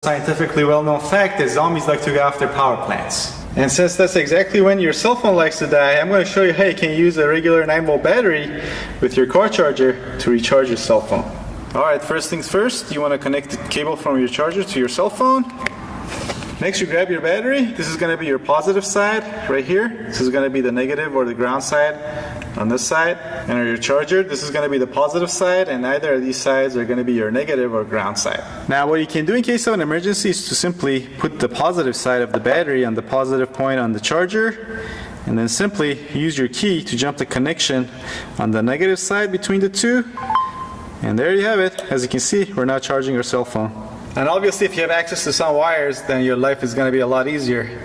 Scientifically well-known fact that zombies like to go after power plants. And since that's exactly when your cell phone likes to die, I'm going to show you how you can use a regular 9-volt battery with your car charger to recharge your cell phone. Alright, first things first, you want to connect the cable from your charger to your cell phone. Next, you grab your battery. This is going to be your positive side right here. This is going to be the negative or the ground side on this side. And on your charger, this is going to be the positive side, and either of these sides are going to be your negative or ground side. Now, what you can do in case of an emergency is to simply put the positive side of the battery on the positive point on the charger, and then simply use your key to jump the connection on the negative side between the two. And there you have it. As you can see, we're now charging our cell phone. And obviously, if you have access to some wires, then your life is going to be a lot easier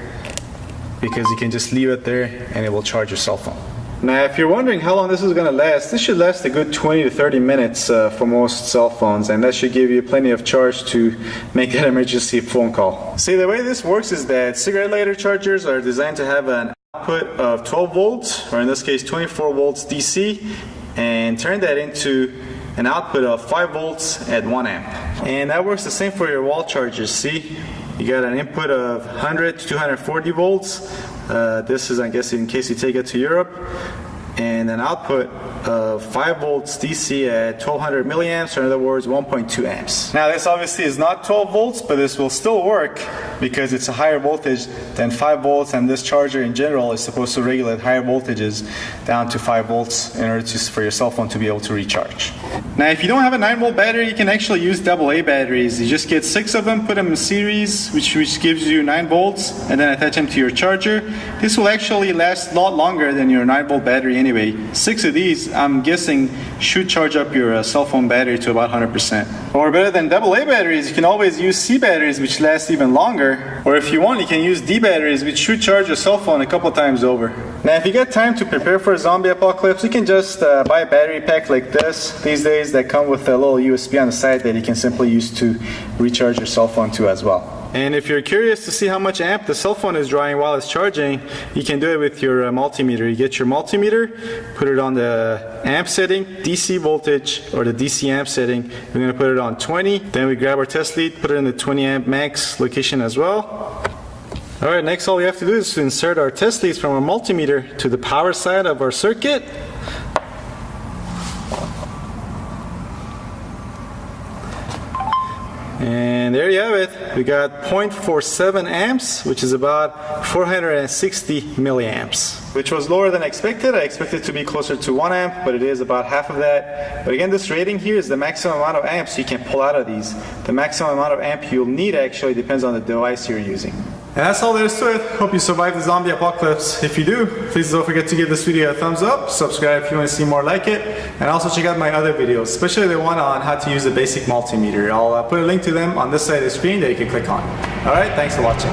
because you can just leave it there and it will charge your cell phone. Now, if you're wondering how long this is going to last, this should last a good 20 to 30 minutes for most cell phones, and that should give you plenty of charge to make that emergency phone call. See, the way this works is that cigarette lighter chargers are designed to have an output of 12 volts, or in this case 24 volts DC, and turn that into an output of 5 volts at 1 amp. And that works the same for your wall chargers. See, you got an input of 100 to 240 volts. This is, I guess, in case you take it to Europe. And an output of 5 volts DC at 1200 milliamps, or in other words 1.2 amps. Now this obviously is not 12 volts, but this will still work because it's a higher voltage than 5 volts, and this charger in general is supposed to regulate higher voltages down to 5 volts in order for your cell phone to be able to recharge. Now if you don't have a 9-volt battery, you can actually use AA batteries. You just get 6 of them, put them in series, which gives you 9 volts, and then attach them to your charger. This will actually last a lot longer than your 9-volt battery anyway. 6 of these, I'm guessing, should charge up your cell phone battery to about 100%. Or better than AA batteries, you can always use C batteries, which last even longer. Or if you want, you can use D batteries, which should charge your cell phone a couple times over. Now if you get time to prepare for a zombie apocalypse, you can just buy a battery pack like this these days that come with a little USB on the side that you can simply use to recharge your cell phone to as well. And if you're curious to see how much amp the cell phone is drawing while it's charging, you can do it with your multimeter. You get your multimeter, put it on the amp setting, DC voltage, or the DC amp setting. We're going to put it on 20. Then we grab our test lead, put it in the 20 amp max location as well. Alright, next all we have to do is to insert our test leads from our multimeter to the power side of our circuit. And there you have it. We got 0.47 amps, which is about 460 milliamps, which was lower than expected. I expected it to be closer to 1 amp, but it is about half of that. But again, this rating here is the maximum amount of amps you can pull out of these. The maximum amount of amp you'll need actually depends on the device you're using. And that's all there is to it. Hope you survived the zombie apocalypse. If you do, please don't forget to give this video a thumbs up, subscribe if you want to see more like it, and also check out my other videos, especially the one on how to use a basic multimeter. I'll put a link to them on this side of the screen that you can click on. Alright, thanks for watching.